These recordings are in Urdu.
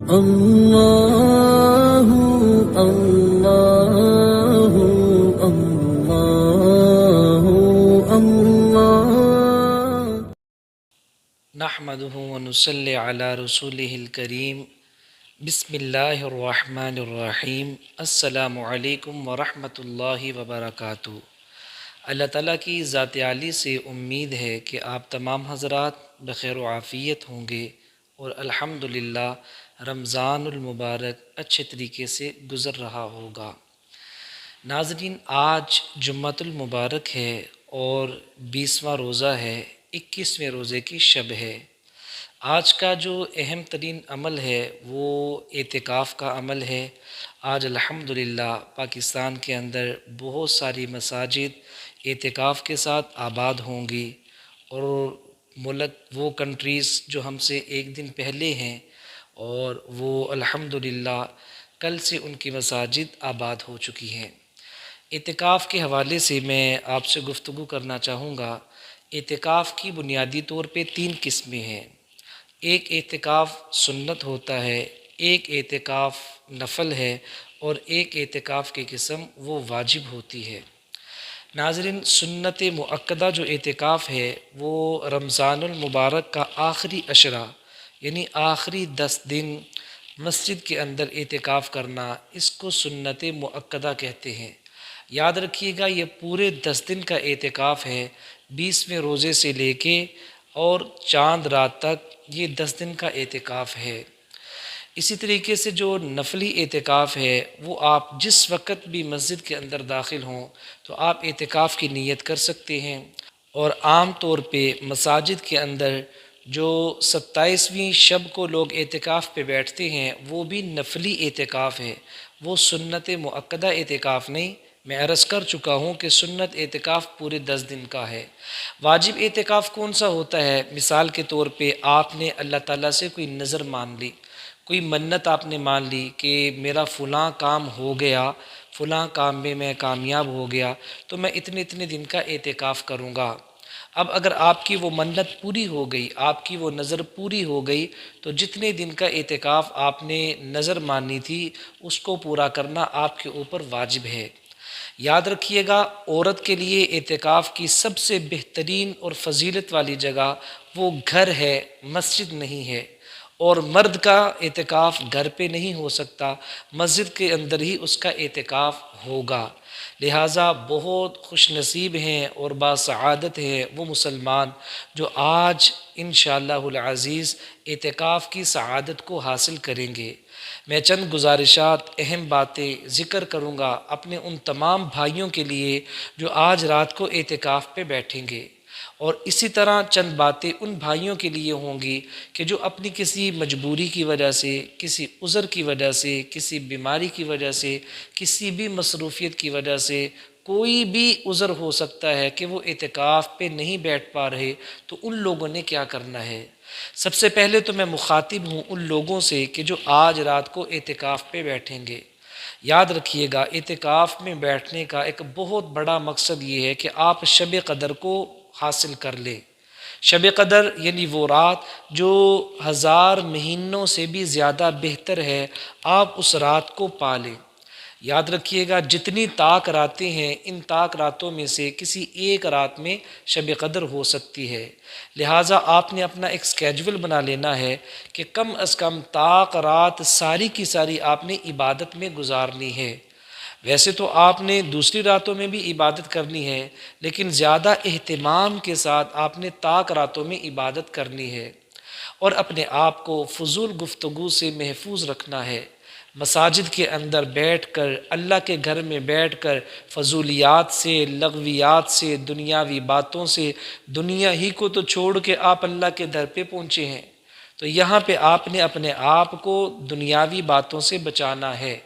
اللہ اللہ اللہ اللہ نحمده ونصلی علی رسوله الکریم بسم اللہ الرحمن الرحیم السلام علیکم ورحمۃ اللہ وبرکاتہ۔ اللہ تعالیٰ کی ذات عالی سے امید ہے کہ آپ تمام حضرات بخیر و عافیت ہوں گے اور الحمدللہ رمضان المبارک اچھے طریقے سے گزر رہا ہوگا۔ ناظرین، آج جمعۃ المبارک ہے اور 20واں روزہ ہے، 21ویں روزے کی شب ہے۔ آج کا جو اہم ترین عمل ہے وہ اعتکاف کا عمل ہے۔ آج الحمدللہ پاکستان کے اندر بہت ساری مساجد اعتکاف کے ساتھ آباد ہوں گی، اور ملک وہ کنٹریز جو ہم سے ایک دن پہلے ہیں، اور وہ الحمدللہ کل سے ان کی مساجد آباد ہو چکی ہیں۔ اعتکاف کے حوالے سے میں آپ سے گفتگو کرنا چاہوں گا۔ اعتکاف کی بنیادی طور پہ 3 قسمیں ہیں۔ ایک اعتکاف سنت ہوتا ہے، ایک اعتکاف نفل ہے، اور ایک اعتکاف کی قسم وہ واجب ہوتی ہے۔ ناظرین، سنت مؤکدہ جو اعتکاف ہے وہ رمضان المبارک کا آخری عشرہ، یعنی آخری 10 دن مسجد کے اندر اعتکاف کرنا، اس کو سنت مؤکدہ کہتے ہیں۔ یاد رکھیے گا، یہ پورے 10 دن کا اعتکاف ہے، 20ویں روزے سے لے کے اور چاند رات تک یہ 10 دن کا اعتکاف ہے۔ اسی طریقے سے جو نفلی اعتکاف ہے وہ آپ جس وقت بھی مسجد کے اندر داخل ہوں تو آپ اعتکاف کی نیت کر سکتے ہیں، اور عام طور پہ مساجد کے اندر جو 27ویں شب کو لوگ اعتکاف پہ بیٹھتے ہیں وہ بھی نفلی اعتکاف ہے، وہ سنت مؤکدہ اعتکاف نہیں۔ میں عرض کر چکا ہوں کہ سنت اعتکاف پورے 10 دن کا ہے۔ واجب اعتکاف کون سا ہوتا ہے؟ مثال کے طور پہ آپ نے اللہ تعالیٰ سے کوئی نظر مان لی، کوئی منت آپ نے مان لی کہ میرا فلاں کام ہو گیا، فلاں کام میں میں کامیاب ہو گیا تو میں اتنے دن کا اعتکاف کروں گا۔ اب اگر آپ کی وہ منت پوری ہو گئی، آپ کی وہ نظر پوری ہو گئی، تو جتنے دن کا اعتکاف آپ نے نظر مانی تھی اس کو پورا کرنا آپ کے اوپر واجب ہے۔ یاد رکھیے گا، عورت کے لیے اعتکاف کی سب سے بہترین اور فضیلت والی جگہ وہ گھر ہے، مسجد نہیں ہے، اور مرد کا اعتکاف گھر پہ نہیں ہو سکتا، مسجد کے اندر ہی اس کا اعتکاف ہوگا۔ لہٰذا بہت خوش نصیب ہیں اور باسعادت ہیں وہ مسلمان جو آج انشاءاللہ العزیز اعتکاف کی سعادت کو حاصل کریں گے۔ میں چند گزارشات، اہم باتیں ذکر کروں گا اپنے ان تمام بھائیوں کے لیے جو آج رات کو اعتکاف پہ بیٹھیں گے، اور اسی طرح چند باتیں ان بھائیوں کے لیے ہوں گی کہ جو اپنی کسی مجبوری کی وجہ سے، کسی عذر کی وجہ سے، کسی بیماری کی وجہ سے، کسی بھی مصروفیت کی وجہ سے، کوئی بھی عذر ہو سکتا ہے کہ وہ اعتکاف پہ نہیں بیٹھ پا رہے، تو ان لوگوں نے کیا کرنا ہے؟ سب سے پہلے تو میں مخاطب ہوں ان لوگوں سے کہ جو آج رات کو اعتکاف پہ بیٹھیں گے۔ یاد رکھیے گا، اعتکاف میں بیٹھنے کا ایک بہت بڑا مقصد یہ ہے کہ آپ شب قدر کو حاصل کر لیں۔ شب قدر یعنی وہ رات جو 1000 مہینوں سے بھی زیادہ بہتر ہے، آپ اس رات کو پالیں۔ یاد رکھیے گا، جتنی طاق راتیں ہیں، ان طاق راتوں میں سے کسی ایک رات میں شب قدر ہو سکتی ہے۔ لہٰذا آپ نے اپنا ایک سکیجول بنا لینا ہے کہ کم از کم طاق رات ساری کی ساری آپ نے عبادت میں گزارنی ہے۔ ویسے تو آپ نے دوسری راتوں میں بھی عبادت کرنی ہے، لیکن زیادہ اہتمام کے ساتھ آپ نے طاق راتوں میں عبادت کرنی ہے، اور اپنے آپ کو فضول گفتگو سے محفوظ رکھنا ہے۔ مساجد کے اندر بیٹھ کر، اللہ کے گھر میں بیٹھ کر فضولیات سے، لغویات سے، دنیاوی باتوں سے، دنیا ہی کو تو چھوڑ کے آپ اللہ کے در پہ پہنچے ہیں، تو یہاں پہ آپ نے اپنے آپ کو دنیاوی باتوں سے بچانا ہے،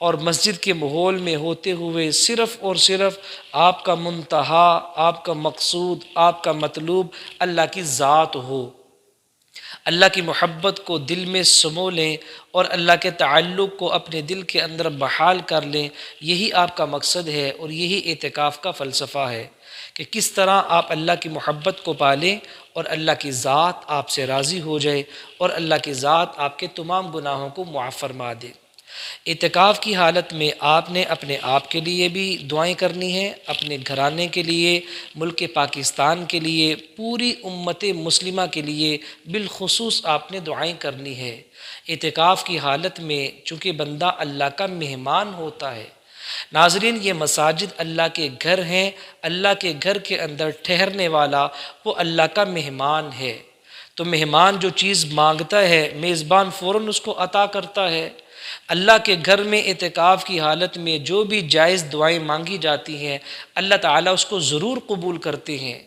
اور مسجد کے ماحول میں ہوتے ہوئے صرف اور صرف آپ کا منتہا، آپ کا مقصود، آپ کا مطلوب اللہ کی ذات ہو۔ اللہ کی محبت کو دل میں سمو لیں اور اللہ کے تعلق کو اپنے دل کے اندر بحال کر لیں، یہی آپ کا مقصد ہے، اور یہی اعتکاف کا فلسفہ ہے کہ کس طرح آپ اللہ کی محبت کو پالیں اور اللہ کی ذات آپ سے راضی ہو جائے اور اللہ کی ذات آپ کے تمام گناہوں کو معاف فرما دے۔ اعتکاف کی حالت میں آپ نے اپنے آپ کے لیے بھی دعائیں کرنی ہیں، اپنے گھرانے کے لیے، ملک پاکستان کے لیے، پوری امت مسلمہ کے لیے بالخصوص آپ نے دعائیں کرنی ہے۔ اعتکاف کی حالت میں چونکہ بندہ اللہ کا مہمان ہوتا ہے۔ ناظرین، یہ مساجد اللہ کے گھر ہیں، اللہ کے گھر کے اندر ٹھہرنے والا وہ اللہ کا مہمان ہے۔ تو مہمان جو چیز مانگتا ہے میزبان فوراً اس کو عطا کرتا ہے۔ اللہ کے گھر میں اعتکاف کی حالت میں جو بھی جائز دعائیں مانگی جاتی ہیں اللہ تعالیٰ اس کو ضرور قبول کرتے ہیں۔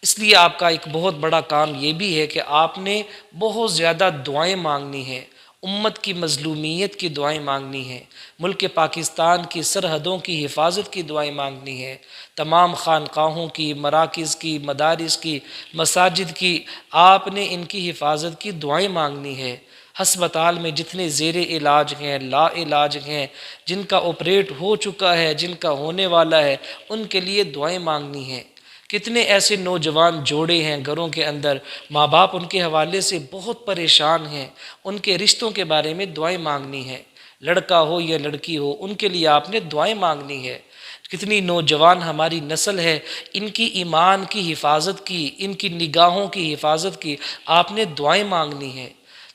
اس لیے آپ کا ایک بہت بڑا کام یہ بھی ہے کہ آپ نے بہت زیادہ دعائیں مانگنی ہیں، امت کی مظلومیت کی دعائیں مانگنی ہیں، ملک پاکستان کی سرحدوں کی حفاظت کی دعائیں مانگنی ہیں، تمام خانقاہوں کی، مراکز کی، مدارس کی، مساجد کی، آپ نے ان کی حفاظت کی دعائیں مانگنی ہے۔ ہسپتال میں جتنے زیر علاج ہیں، لا علاج ہیں، جن کا آپریٹ ہو چکا ہے، جن کا ہونے والا ہے، ان کے لیے دعائیں مانگنی ہیں۔ کتنے ایسے نوجوان جوڑے ہیں گھروں کے اندر، ماں باپ ان کے حوالے سے بہت پریشان ہیں، ان کے رشتوں کے بارے میں دعائیں مانگنی ہیں، لڑکا ہو یا لڑکی ہو ان کے لیے آپ نے دعائیں مانگنی ہے۔ کتنی نوجوان ہماری نسل ہے، ان کی ایمان کی حفاظت کی، ان کی نگاہوں کی حفاظت کی آپ نے دعائیں مانگنی ہیں۔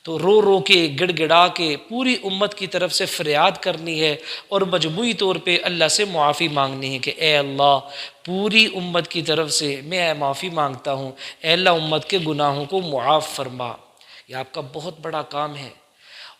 تو رو رو کے، گڑ گڑا کے پوری امت کی طرف سے فریاد کرنی ہے اور مجموعی طور پہ اللہ سے معافی مانگنی ہے کہ اے اللہ پوری امت کی طرف سے میں معافی مانگتا ہوں، اے اللہ امت کے گناہوں کو معاف فرما۔ یہ آپ کا بہت بڑا کام ہے۔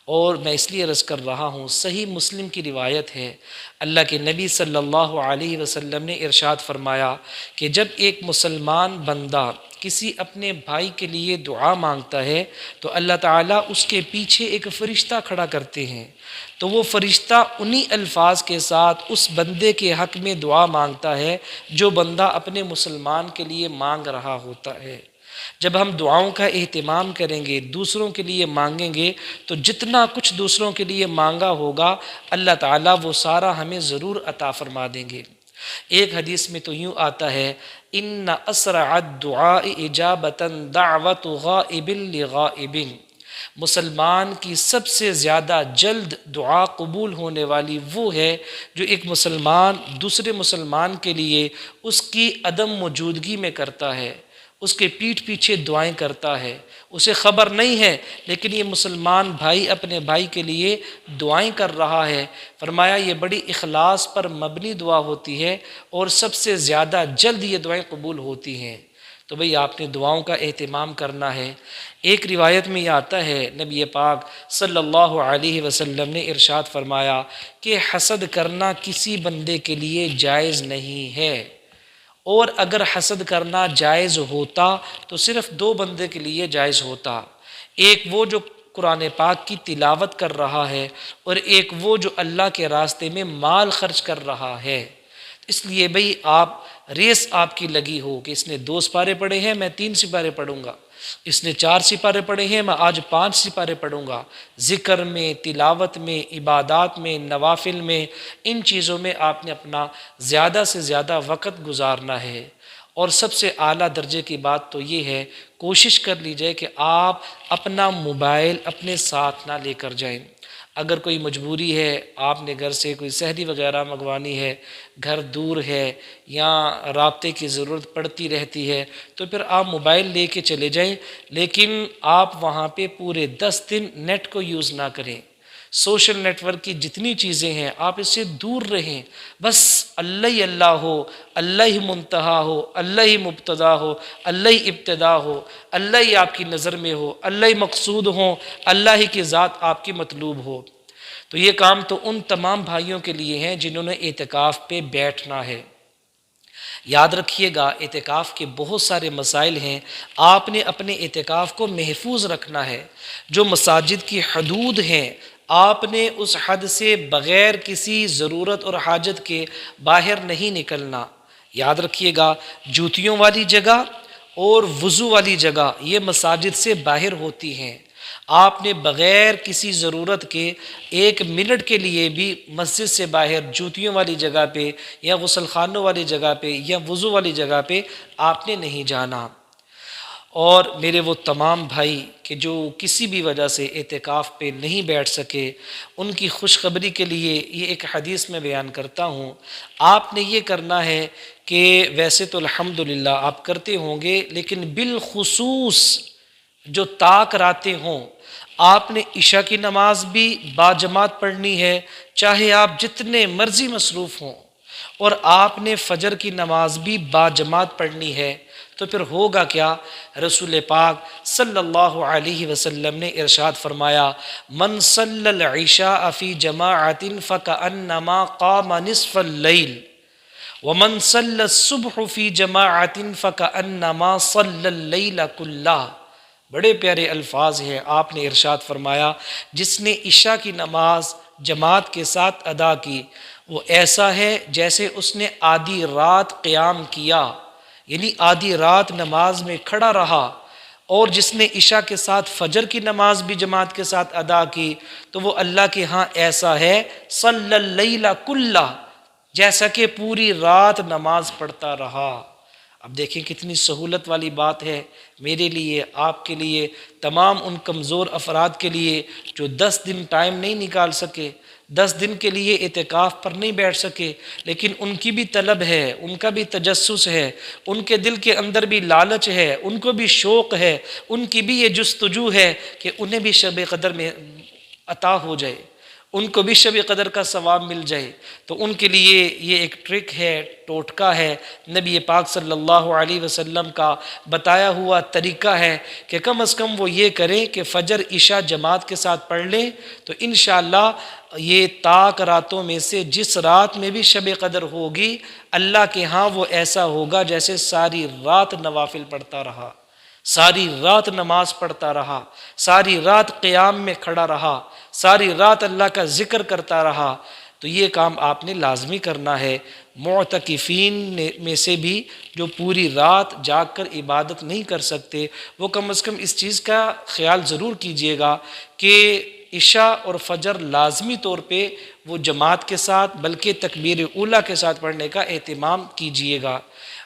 اور میں اس لیے عرض کر رہا ہوں، صحیح مسلم کی روایت ہے، اللہ کے نبی صلی اللہ علیہ وسلم نے ارشاد فرمایا کہ جب ایک مسلمان بندہ کسی اپنے بھائی کے لیے دعا مانگتا ہے تو اللہ تعالیٰ اس کے پیچھے ایک فرشتہ کھڑا کرتے ہیں، تو وہ فرشتہ انہی الفاظ کے ساتھ اس بندے کے حق میں دعا مانگتا ہے جو بندہ اپنے مسلمان کے لیے مانگ رہا ہوتا ہے۔ جب ہم دعاؤں کا اہتمام کریں گے، دوسروں کے لیے مانگیں گے، تو جتنا کچھ دوسروں کے لیے مانگا ہوگا اللہ تعالیٰ وہ سارا ہمیں ضرور عطا فرما دیں گے۔ ایک حدیث میں تو یوں آتا ہے ان اسرع الدعاء اجابۃ دعوت غائب لغائب، مسلمان کی سب سے زیادہ جلد دعا قبول ہونے والی وہ ہے جو ایک مسلمان دوسرے مسلمان کے لیے اس کی عدم موجودگی میں کرتا ہے، اس کے پیٹھ پیچھے دعائیں کرتا ہے، اسے خبر نہیں ہے لیکن یہ مسلمان بھائی اپنے بھائی کے لیے دعائیں کر رہا ہے۔ فرمایا یہ بڑی اخلاص پر مبنی دعا ہوتی ہے اور سب سے زیادہ جلد یہ دعائیں قبول ہوتی ہیں۔ تو بھئی آپ نے دعاؤں کا اہتمام کرنا ہے۔ ایک روایت میں یہ آتا ہے نبی پاک صلی اللہ علیہ وسلم نے ارشاد فرمایا کہ حسد کرنا کسی بندے کے لیے جائز نہیں ہے، اور اگر حسد کرنا جائز ہوتا تو صرف دو بندے کے لیے جائز ہوتا، ایک وہ جو قرآن پاک کی تلاوت کر رہا ہے اور ایک وہ جو اللہ کے راستے میں مال خرچ کر رہا ہے۔ اس لیے بھئی ریس آپ کی لگی ہو کہ اس نے 2 سپارے پڑھے ہیں میں 3 سپارے پڑھوں گا، اس نے 4 سپارے پڑھے ہیں میں آج 5 سپارے پڑھوں گا، ذکر میں، تلاوت میں، عبادات میں، نوافل میں، ان چیزوں میں آپ نے اپنا زیادہ سے زیادہ وقت گزارنا ہے۔ اور سب سے اعلیٰ درجے کی بات تو یہ ہے، کوشش کر لیجئے کہ آپ اپنا موبائل اپنے ساتھ نہ لے کر جائیں۔ اگر کوئی مجبوری ہے، آپ نے گھر سے کوئی سحری وغیرہ منگوانی ہے، گھر دور ہے یا رابطے کی ضرورت پڑتی رہتی ہے، تو پھر آپ موبائل لے کے چلے جائیں، لیکن آپ وہاں پہ پورے 10 دن نیٹ کو یوز نہ کریں۔ سوشل نیٹ ورک کی جتنی چیزیں ہیں آپ اس سے دور رہیں، بس اللہ ہی اللہ ہو، اللہ ہی منتہا ہو، اللہ ہی مبتدا ہو، اللہ ہی ابتدا ہو، اللہ ہی آپ کی نظر میں ہو، اللہ ہی مقصود ہو، اللہ ہی کی ذات آپ کی مطلوب ہو۔ تو یہ کام تو ان تمام بھائیوں کے لیے ہیں جنہوں نے اعتکاف پہ بیٹھنا ہے۔ یاد رکھیے گا اعتکاف کے بہت سارے مسائل ہیں، آپ نے اپنے اعتکاف کو محفوظ رکھنا ہے۔ جو مساجد کی حدود ہیں آپ نے اس حد سے بغیر کسی ضرورت اور حاجت کے باہر نہیں نکلنا۔ یاد رکھیے گا جوتیوں والی جگہ اور وضو والی جگہ یہ مساجد سے باہر ہوتی ہیں، آپ نے بغیر کسی ضرورت کے 1 منٹ کے لیے بھی مسجد سے باہر جوتیوں والی جگہ پہ یا غسل خانوں والی جگہ پہ یا وضو والی جگہ پہ آپ نے نہیں جانا۔ اور میرے وہ تمام بھائی کہ جو کسی بھی وجہ سے اعتکاف پہ نہیں بیٹھ سکے، ان کی خوشخبری کے لیے یہ ایک حدیث میں بیان کرتا ہوں۔ آپ نے یہ کرنا ہے کہ ویسے تو الحمدللہ آپ کرتے ہوں گے، لیکن بالخصوص جو طاق راتیں ہوں، آپ نے عشاء کی نماز بھی باجماعت پڑھنی ہے، چاہے آپ جتنے مرضی مصروف ہوں، اور آپ نے فجر کی نماز بھی باجماعت پڑھنی ہے۔ تو پھر ہوگا کیا؟ رسول پاک صلی اللہ علیہ وسلم نے ارشاد فرمایا، من صلی العشاء فی جماعت فکأنما قام نصف اللیل ومن صلی الصبح فی جماعت فکأنما صلی اللیل کلہ۔ بڑے پیارے الفاظ ہیں، آپ نے ارشاد فرمایا جس نے عشاء کی نماز جماعت کے ساتھ ادا کی وہ ایسا ہے جیسے اس نے آدھی رات قیام کیا، یعنی آدھی رات نماز میں کھڑا رہا۔ اور جس نے عشاء کے ساتھ فجر کی نماز بھی جماعت کے ساتھ ادا کی تو وہ اللہ کے ہاں ایسا ہے صلی اللیل کلہ، جیسا کہ پوری رات نماز پڑھتا رہا۔ اب دیکھیں کتنی سہولت والی بات ہے میرے لیے، آپ کے لیے، تمام ان کمزور افراد کے لیے جو 10 دن ٹائم نہیں نکال سکے، 10 دن کے لیے اعتکاف پر نہیں بیٹھ سکے، لیکن ان کی بھی طلب ہے، ان کا بھی تجسس ہے، ان کے دل کے اندر بھی لالچ ہے، ان کو بھی شوق ہے، ان کی بھی یہ جستجو ہے کہ انہیں بھی شب قدر میں عطا ہو جائے، ان کو بھی شب قدر کا ثواب مل جائے۔ تو ان کے لیے یہ ایک ٹرک ہے، ٹوٹکا ہے، نبی پاک صلی اللہ علیہ وسلم کا بتایا ہوا طریقہ ہے کہ کم از کم وہ یہ کریں کہ فجر عشاء جماعت کے ساتھ پڑھ لیں، تو انشاءاللہ یہ طاق راتوں میں سے جس رات میں بھی شب قدر ہوگی، اللہ کے ہاں وہ ایسا ہوگا جیسے ساری رات نوافل پڑھتا رہا، ساری رات نماز پڑھتا رہا، ساری رات قیام میں کھڑا رہا، ساری رات اللہ کا ذکر کرتا رہا۔ تو یہ کام آپ نے لازمی کرنا ہے۔ معتکفین میں سے بھی جو پوری رات جاگ کر عبادت نہیں کر سکتے، وہ کم از کم اس چیز کا خیال ضرور کیجئے گا کہ عشاء اور فجر لازمی طور پہ وہ جماعت کے ساتھ بلکہ تکبیر اولیٰ کے ساتھ پڑھنے کا اہتمام کیجئے گا۔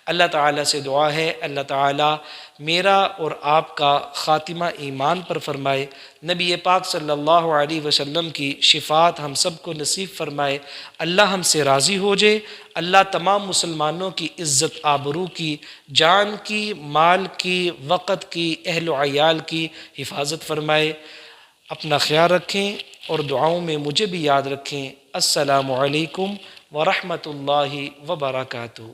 اللہ تعالیٰ سے دعا ہے اللہ تعالیٰ میرا اور آپ کا خاتمہ ایمان پر فرمائے، نبی پاک صلی اللہ علیہ وسلم کی شفاعت ہم سب کو نصیب فرمائے، اللہ ہم سے راضی ہو جائے، اللہ تمام مسلمانوں کی عزت آبرو کی، جان کی، مال کی، وقت کی، اہل و عیال کی حفاظت فرمائے۔ اپنا خیال رکھیں اور دعاؤں میں مجھے بھی یاد رکھیں۔ السلام علیکم ورحمۃ اللہ وبرکاتہ۔